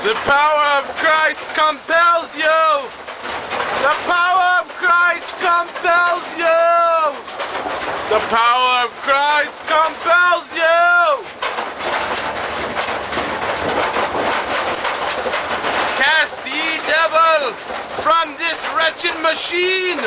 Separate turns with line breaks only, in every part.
The power of Christ compels you! The power of Christ compels you! The power of Christ compels you! Cast ye devil from this wretched machine!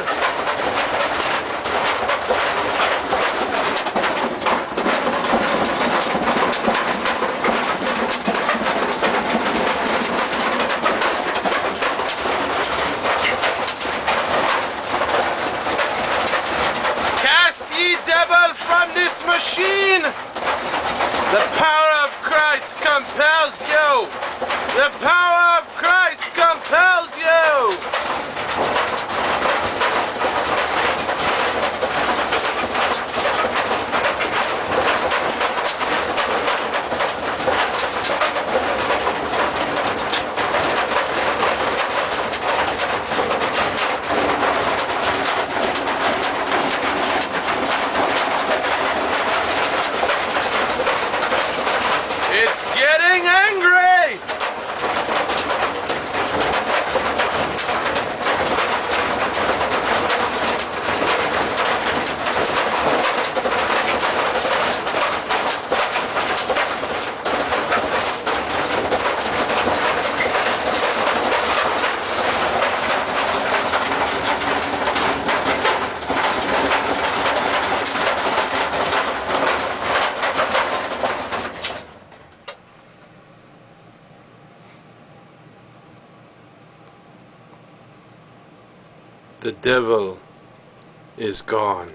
Devil from this machine! The power of Christ compels you! The power of Christ compels you! It's getting angry! The devil is gone.